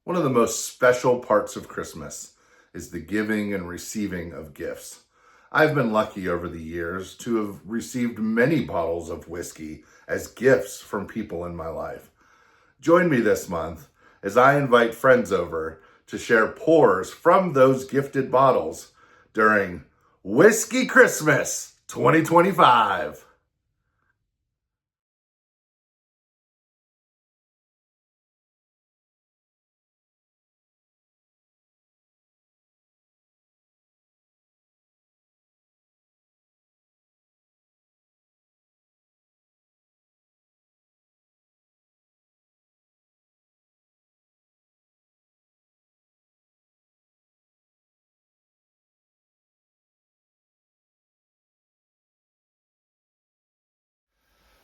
One of the most special parts of Christmas is the giving and receiving of gifts. I've been lucky over the years to have received many bottles of whiskey as gifts from people in my life. Join me this month as I invite friends over to share pours from those gifted bottles during Whiskey Christmas 2025.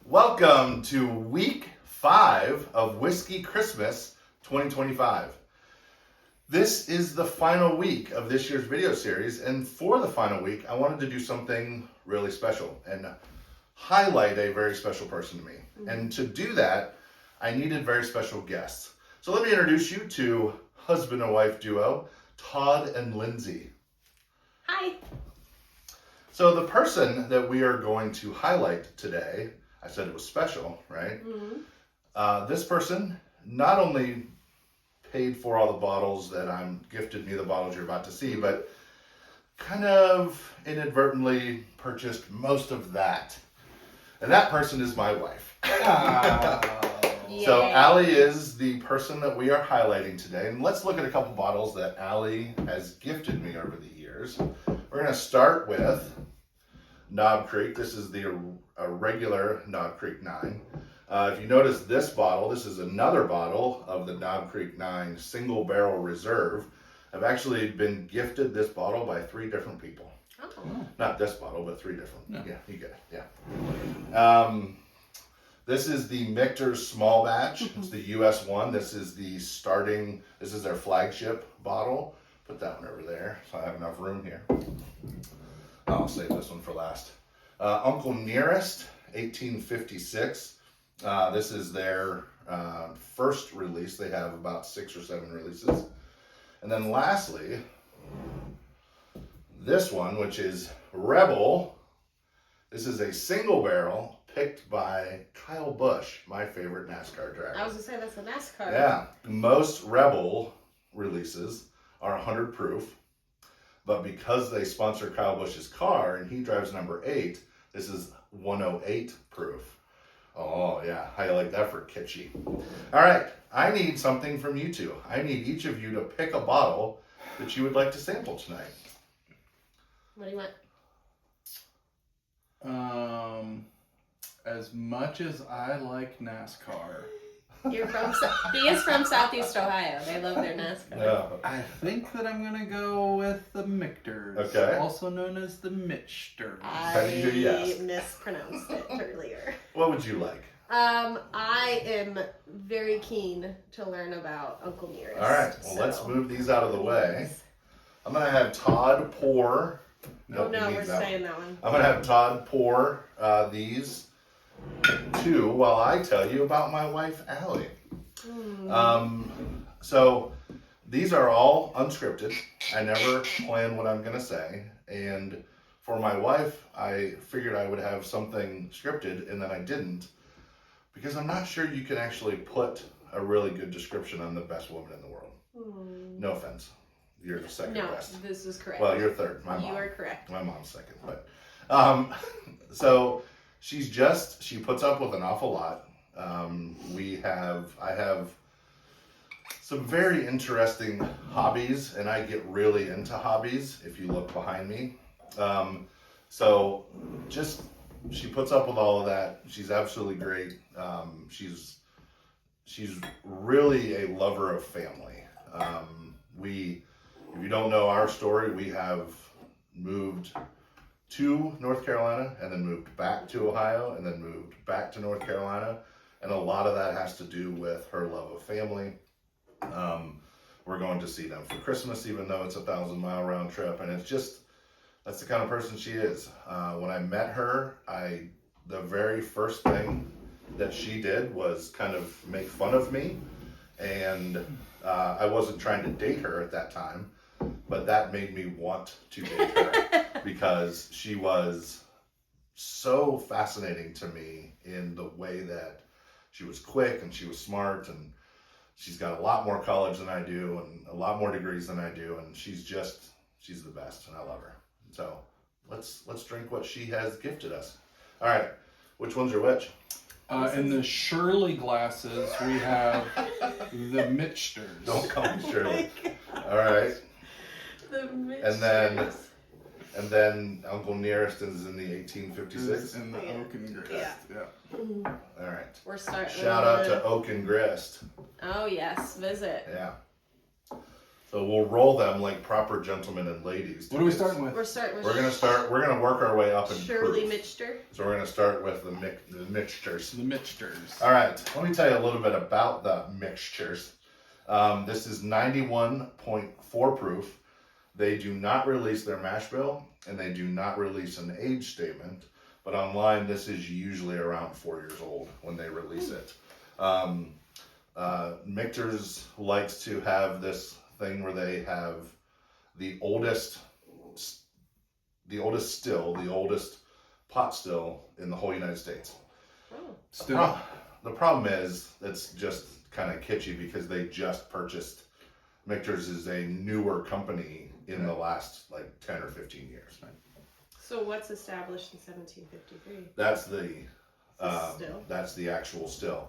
Welcome to week 5 of Whiskey Christmas 2025. This is the final week of this year's video series, and for the final week, I wanted to do something really special and highlight a very special person to me. And to do that, I needed very special guests. So let me introduce you to husband and wife duo, Todd and Lindsay. Hi. So the person that we are going to highlight today, I said it was special, right? This person not only paid for all the bottles that gifted me the bottles you're about to see, but kind of inadvertently purchased most of that. And that person is my wife. So Alli is the person that we are highlighting today. And let's look at a couple bottles that Alli has gifted me over the years. We're going to start with Knob Creek. This is a regular Knob Creek 9. If you notice this bottle, this is another bottle of the Knob Creek 9 Single Barrel Reserve. I've actually been gifted this bottle by 3 different people. Oh. Not this bottle, but 3 different. No. Yeah, you get it. Yeah. This is the Michter's small batch. It's the US one. This is their flagship bottle. Put that one over there so I have enough room here. I'll save this one for last. Uncle Nearest, 1856. This is their first release. They have about 6 or 7 releases. And then lastly, this one, which is Rebel. This is a single barrel picked by Kyle Busch, my favorite NASCAR driver. I was going to say that's a NASCAR. Yeah. Most Rebel releases are 100 proof. But because they sponsor Kyle Busch's car and he drives number 8, this is 108 proof. Oh, yeah. How you like that for kitschy? All right. I need something from you two. I need each of you to pick a bottle that you would like to sample tonight. What do you want? As much as I like NASCAR, He is from Southeast Ohio. They love their NASCAR. Yeah. I think that I'm gonna go with the Michter's, Okay. also known as the Michter's. How do you yes? Mispronounced it earlier. What would you like? I am very keen to learn about Uncle Nearest. All right. Well, let's move these out of the way. I'm going to have Todd pour. No, we're staying that one. I'm going to have Todd pour these 2 while I tell you about my wife, Alli. So these are all unscripted. I never plan what I'm going to say. And for my wife, I figured I would have something scripted, and then I didn't. Because I'm not sure you can actually put a really good description on the best woman in the world. No offense. You're the second best. No, this is correct. Well, you're third. My mom. You are correct. My mom's second. But so she puts up with an awful lot. I have some very interesting hobbies, and I get really into hobbies if you look behind me. She puts up with all of that. She's absolutely great. She's really a lover of family. If you don't know our story, we have moved to North Carolina and then moved back to Ohio and then moved back to North Carolina. And a lot of that has to do with her love of family. We're going to see them for Christmas, even though it's a 1,000-mile round trip. And that's the kind of person she is. When I met her, the very first thing that she did was kind of make fun of me And I wasn't trying to date her at that time, but that made me want to date her because she was so fascinating to me in the way that she was quick and she was smart, and she's got a lot more college than I do and a lot more degrees than I do, and she's the best, and I love her. So let's drink what she has gifted us. All right, which one's your which? In the Shirley glasses, we have the Mitchters. Don't call me Shirley. All right. The And then Uncle Nearest is in the 1856. In the Oak and Grist. Yeah. All right. We're starting. Shout out to Oak and Grist. Oh yes, visit. Yeah. So we'll roll them like proper gentlemen and ladies. What are we starting with? We're gonna work our way up in Shirley proof. Mitchter. So we're gonna start with the mixtures. The Mitchters. All right. Let me tell you a little bit about the mixtures. This is 91.4 proof. They do not release their mash bill, and they do not release an age statement. But online, this is usually around 4 years old when they release it. Michter's likes to have this thing where they have the oldest pot still in the whole United States. Oh. Still. The problem is it's just kind of kitschy because they just purchased. Michter's is a newer company in the last like 10 or 15 years. So what's established in 1753? That's the Still? that's the actual still.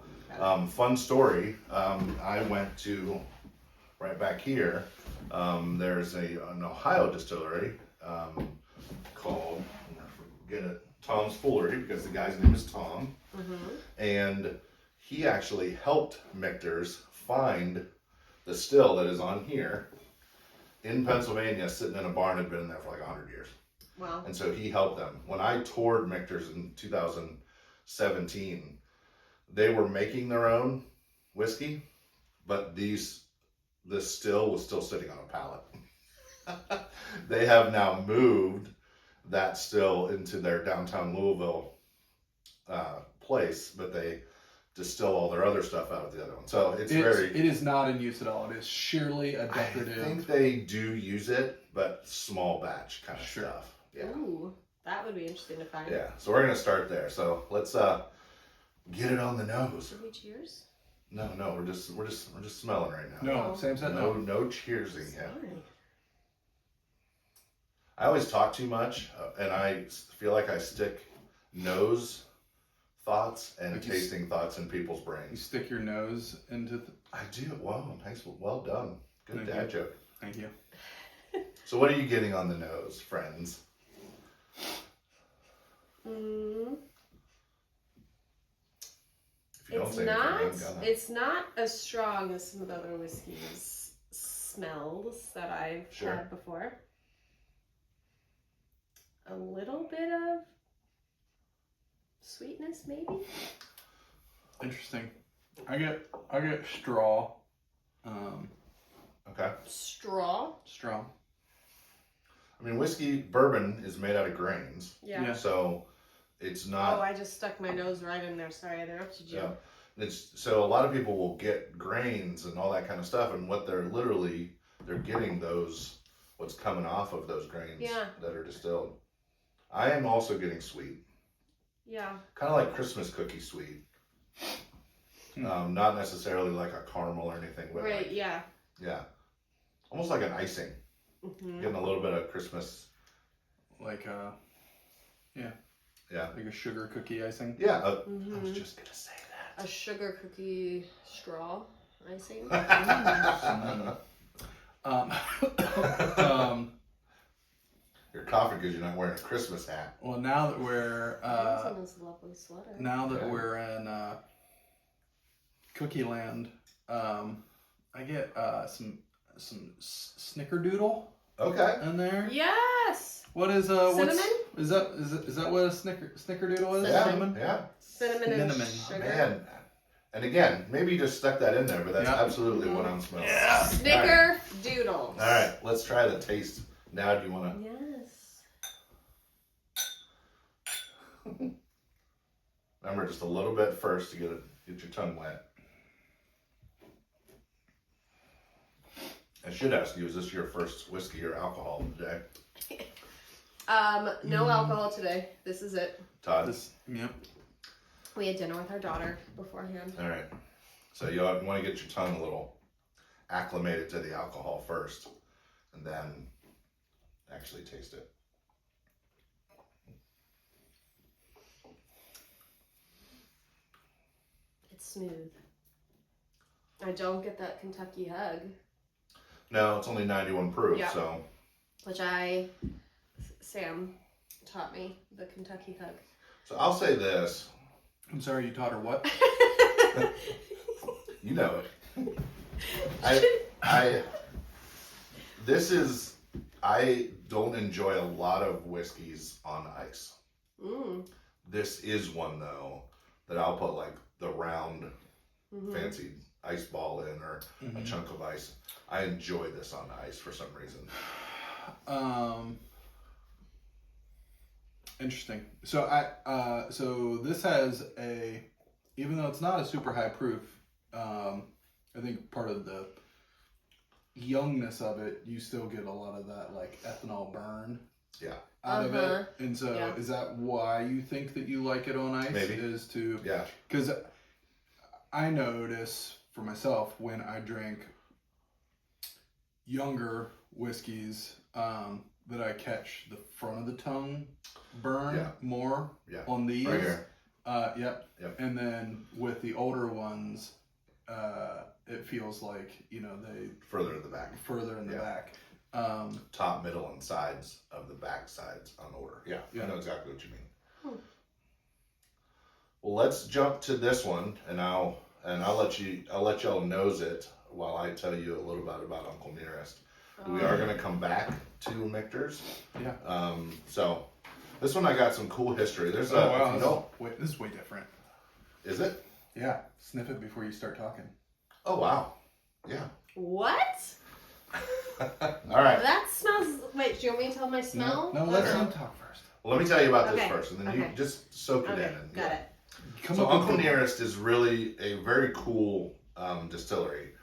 Fun story. I went to right back here. There's an Ohio distillery called, I forget it, Tom's Foolery, because the guy's name is Tom, and he actually helped Michter's find the still that is on here in Pennsylvania, sitting in a barn, had been in there for like 100 years. Wow. And so he helped them. When I toured Michter's in 2017, they were making their own whiskey, but the still was still sitting on a pallet. They have now moved that still into their downtown Louisville place, but they distill all their other stuff out of the other one. So it is not in use at all. It is sheerly a decorative. I think they do use it, but small batch kind of stuff. Yeah. Ooh, that would be interesting to find. Yeah. So we're gonna start there. So let's get it on the nose. Should we cheers? No, we're just smelling right now. No, Sam said No cheersing yet. Sorry. I always talk too much, and I feel like I stick nose thoughts and tasting thoughts in people's You brains. stick your nose into the... I do. Wow, nice. Well done. Good dad joke. Thank you. So what are you getting on the nose, friends? If you don't say anything, I'm gonna. It's not as strong as some of the other whiskeys smells that I've had before. A little bit of sweetness, maybe. Interesting. I get straw. Okay. Straw. I mean, bourbon is made out of grains. Yeah. So it's not. Oh, I just stuck my nose right in there. Sorry, I interrupted you. Yeah. So a lot of people will get grains and all that kind of stuff, and what they're getting what's coming off of those grains that are distilled. I am also getting sweet. Yeah. Kind of like Christmas cookie sweet. Not necessarily like a caramel or anything. But right. Yeah. Yeah. Almost like an icing. Getting a little bit of Christmas. Like Yeah. Like a sugar cookie icing. Yeah. I was just gonna say that. A sugar cookie straw icing. You're coughing because you're not wearing a Christmas hat. Well, now that we're this lovely sweater. now that we're in Cookie Land, I get some snickerdoodle. Okay. In there. Yes. What is cinnamon? Is that what a snickerdoodle is? Yeah. Cinnamon. Yeah. Cinnamon and sugar. Man. And again, maybe you just stuck that in there, but that's absolutely what I'm smelling. Yeah. Snickerdoodles. All right, let's try the taste. Now, do you want to? Yes. Remember, just a little bit first to get your tongue wet. I should ask you, is this your first whiskey or alcohol today? No alcohol today. This is it. Todd? Yep. We had dinner with our daughter beforehand. All right. So you want to get your tongue a little acclimated to the alcohol first, and then actually taste it. It's smooth. I don't get that Kentucky hug. No, it's only 91 proof, Yeah. so. Which Sam taught me, the Kentucky hug. So I'll say this. I'm sorry, you taught her what? You know it. I don't enjoy a lot of whiskeys on ice. This is one though that I'll put like the round fancy ice ball in or a chunk of ice. I enjoy this on ice for some reason. Interesting. So so this has even though it's not a super high proof, I think part of the youngness of it, you still get a lot of that like ethanol burn. Yeah. Out of it. And so Yeah. is that why you think that you like it on ice? Maybe. Is to Yeah. because I notice for myself when I drink younger whiskeys that I catch the front of the tongue burn more on these. Right here. Yep. And then with the older ones, it feels like, they Further in the back. further in the back. Top, middle, and sides of the back sides on order. Yeah. I know exactly what you mean. Well, let's jump to this one, and I'll let y'all nose it while I tell you a little bit about Uncle Nearest. We are going to come back to Michter's. Yeah. So this one I got some cool history. There's This is way different. Is it? Yeah. Sniff it before you start talking. Oh wow. Yeah. What? All right. That smells. Wait, do you want me to tell my smell? No, let's him talk first. Well, let me tell you about this Okay. first, and then you just soak it in. And, Got it. So Uncle Nearest is really a very cool distillery.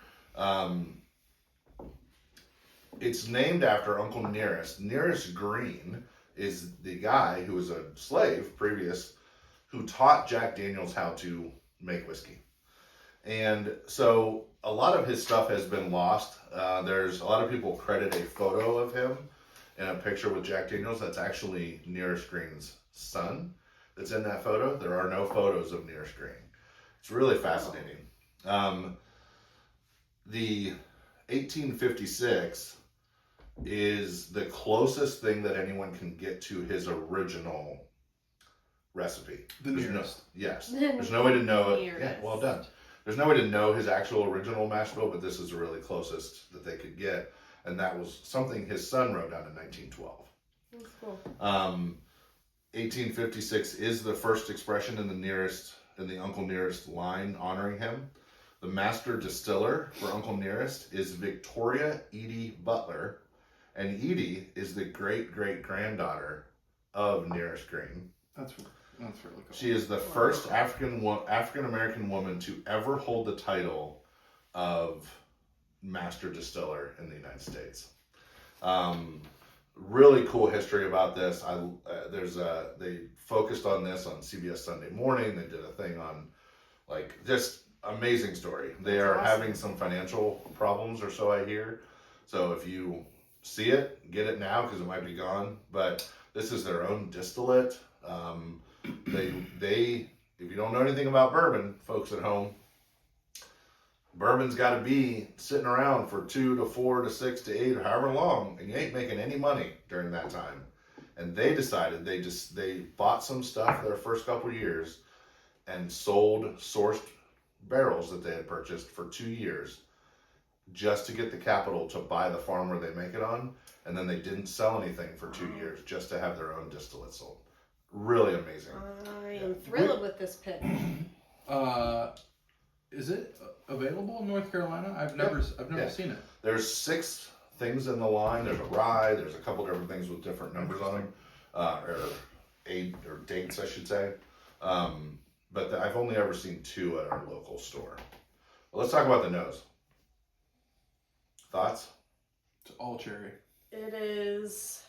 It's named after Uncle Nearest. Nearest Green is the guy who was a slave previous who taught Jack Daniels how to make whiskey. And so a lot of his stuff has been lost. There's a lot of people credit a photo of him in a picture with Jack Daniels. That's actually Nearest Green's son that's in that photo. There are no photos of Nearest Green. It's really fascinating. The 1856 is the closest thing that anyone can get to his original recipe. The Nearest. Yes. There's no way to know it. Nearest. Yeah, well done. There's no way to know his actual original mash bill, but this is the really closest that they could get. And that was something his son wrote down in 1912. That's cool. 1856 is the first expression in the Uncle Nearest line honoring him. The master distiller for Uncle Nearest is Victoria Edie Butler, and Edie is the great-great-granddaughter of Nearest Green. That's really cool. She is the first African-American woman to ever hold the title of master distiller in the United States. Really cool history about this. They focused on this on CBS Sunday Morning. They did a thing on just amazing story. They are having some financial problems, or so I hear. So if you see it, get it now because it might be gone. But this is their own distillate. If you don't know anything about bourbon, folks at home, bourbon's got to be sitting around for 2 to 4 to 6 to 8 or however long, and you ain't making any money during that time. And they decided they bought some stuff their first couple of years and sourced barrels that they had purchased for 2 years just to get the capital to buy the farm where they make it on, and then they didn't sell anything for 2 years just to have their own distillate sold. Really amazing. I am thrilled with this pitch. Is it available in North Carolina? I've never seen it. There's 6 things in the line. There's a rye. There's a couple different things with different numbers on them, or dates, I should say. But I've only ever seen 2 at our local store. Well, let's talk about the nose. Thoughts? all cherry. It is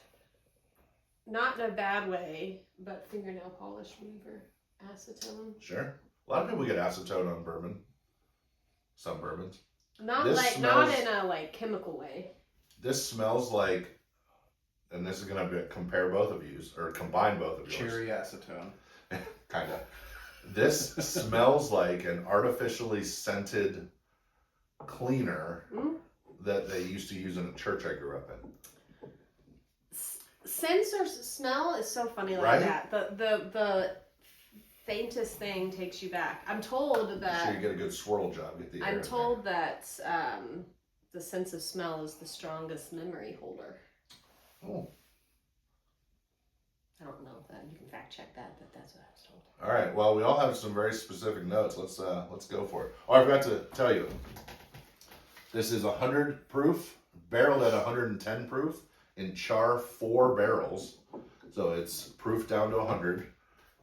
not in a bad way, but fingernail polish remover acetone. Sure. A lot of people get acetone on bourbon. Some bourbons. Not in a like chemical way. This smells like, and this is gonna compare both of yours or combine both of yours. Cherry acetone. Kinda. This smells like an artificially scented cleaner that they used to use in a church I grew up in. Sense or smell is so funny like Right? that. The faintest thing takes you back. I'm told that. Sure, you get a good swirl job. Get the air I'm in told that the sense of smell is the strongest memory holder. there. Oh. I don't know if that you can fact check that, but that's what I was told. All right. Well, we all have some very specific notes. Let's go for it. Oh, I forgot to tell you. This is 100 proof, barreled at 110 proof in char 4 barrels. So it's proof down to 100,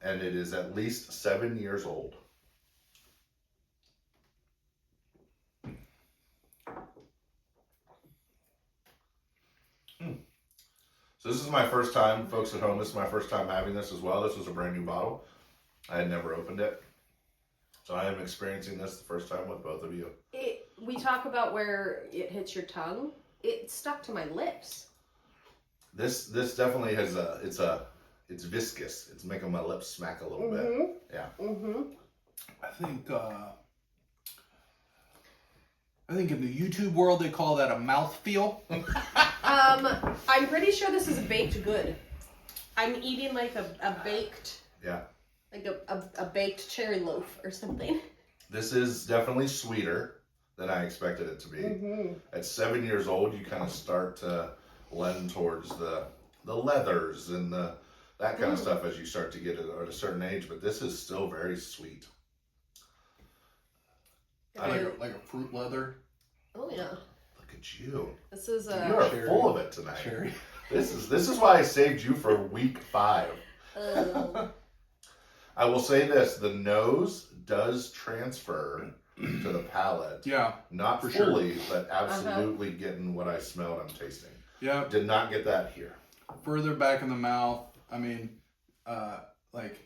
and it is at least 7 years old. So this is my first time, folks at home, this is my first time having this as well. This was a brand new bottle. I had never opened it. So I am experiencing this the first time with both of you. We talk about where it hits your tongue. It stuck to my lips. This definitely has it's viscous. It's making my lips smack a little bit. Yeah. Mm-hmm. I think in the YouTube world they call that a mouthfeel. I'm pretty sure this is a baked good. I'm eating like a baked, like a baked cherry loaf or something. This is definitely sweeter than I expected it to be. Mm-hmm. At 7 years old, you kind of start to lend towards the leathers and that kind of stuff as you start to get at a certain age. But this is still very sweet. Like a fruit leather. Oh yeah. Look at you. This is You are cherry. full of it tonight. Cherry. This is why I saved you for week 5. I will say this: the nose does transfer to the palate. Yeah. Not for fully, but absolutely getting what I smelled. I'm tasting. Yeah. Did not get that here. Further back in the mouth. I mean, like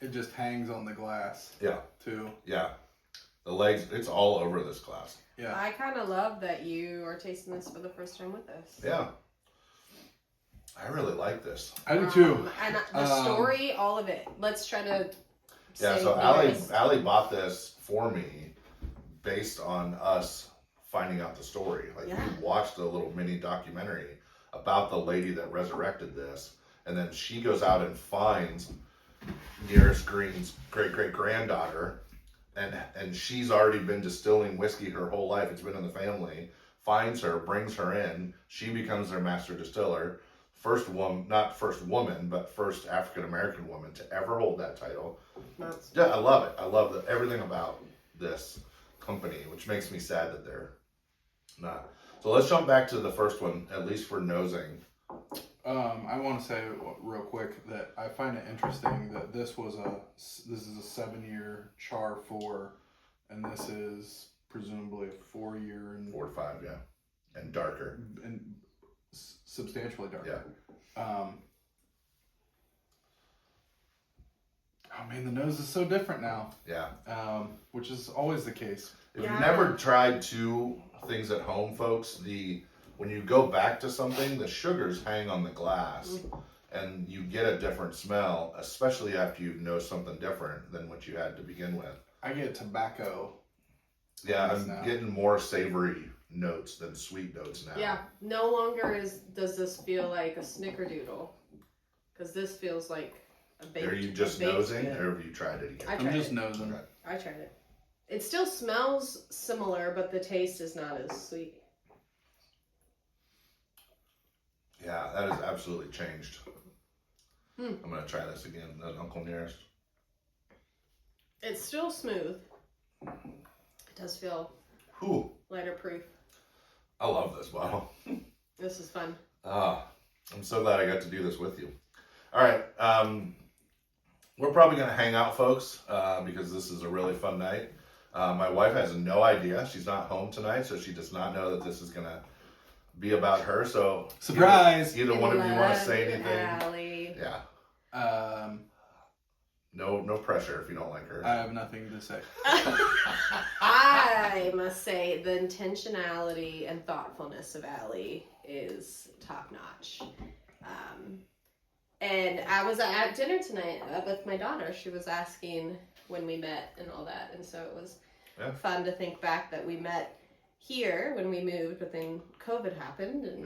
it just hangs on the glass. Yeah. Too. Yeah. The legs. It's all over this glass. Yeah. I kind of love that you are tasting this for the first time with us. Yeah. I really like this. I do too. And the story, all of it. Let's try to. Yeah. say So yours. Alli bought this for me based on us finding out the story. Like we watched a little mini documentary about the lady that resurrected this, and then she goes out and finds Nearest Green's great-great-granddaughter, and she's already been distilling whiskey her whole life. It's been in the family. Finds her, brings her in. She becomes their master distiller. First woman, but first African American woman to ever hold that title. Yeah, I love it. I love everything about this company, which makes me sad that they're not. So let's jump back to the first one, at least for nosing. I want to say real quick that I find it interesting that this is a 7-year char 4, and this is presumably a 4-year and 4 to 5, yeah, and darker, and substantially darker. Yeah. I mean, the nose is so different now. Yeah. Which is always the case. If you've never tried 2 things at home, folks, when you go back to something, the sugars hang on the glass, and you get a different smell, especially after you've nosed something different than what you had to begin with. I get tobacco. Yeah, I'm getting more savory notes than sweet notes now. Yeah, no longer does this feel like a snickerdoodle, because this feels like a baked. Are you just nosing, or have you tried it again? I'm just nosing. Okay. I tried it. It still smells similar, but the taste is not as sweet. Yeah, that has absolutely changed. I'm gonna try this again. Uncle Nearest. It's still smooth. It does feel lighter proof. I love this bottle. This is fun. I'm so glad I got to do this with you. All right, we're probably gonna hang out, folks, because this is a really fun night. My wife has no idea. She's not home tonight, so she does not know that this is gonna be about her. So surprise. Either one of you want to say anything? Alli. Yeah. No pressure if you don't like her. I have nothing to say. I must say the intentionality and thoughtfulness of Alli is top notch. And I was at dinner tonight with my daughter. She was asking when we met and all that, and so it was fun to think back that we met here when we moved, but then COVID happened, and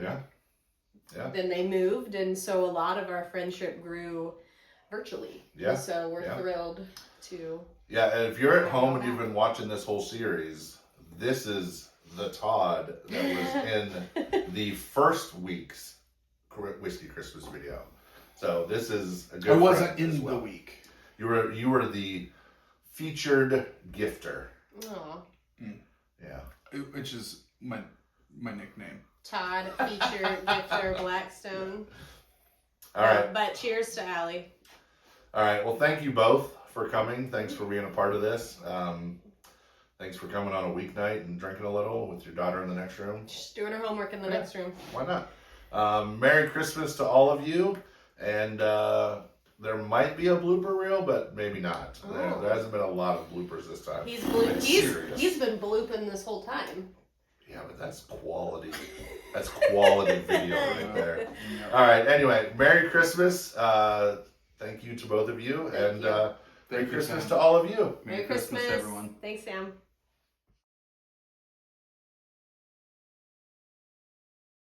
then they moved, and so a lot of our friendship grew virtually. Yeah. And so we're thrilled to. Yeah, and if you're at home and you've been watching this whole series, this is the Todd that was in the first week's Whiskey Christmas video. So this is a good. I wasn't in the week. You were the featured gifter. Aw. Yeah. Which is my nickname. Todd, featured gifter, Blackstone. All right. But cheers to Alli. All right. Well, thank you both for coming. Thanks for being a part of this. Thanks for coming on a weeknight and drinking a little with your daughter in the next room. She's doing her homework in the next room. Why not? Merry Christmas to all of you. And there might be a blooper reel, but maybe not. Oh. There hasn't been a lot of bloopers this time. He's been blooping this whole time. Yeah, but that's quality. That's quality video right there. All right. Anyway, Merry Christmas. Thank you to both of you, and Merry Christmas to all of you. Merry Christmas, everyone. Thanks, Sam.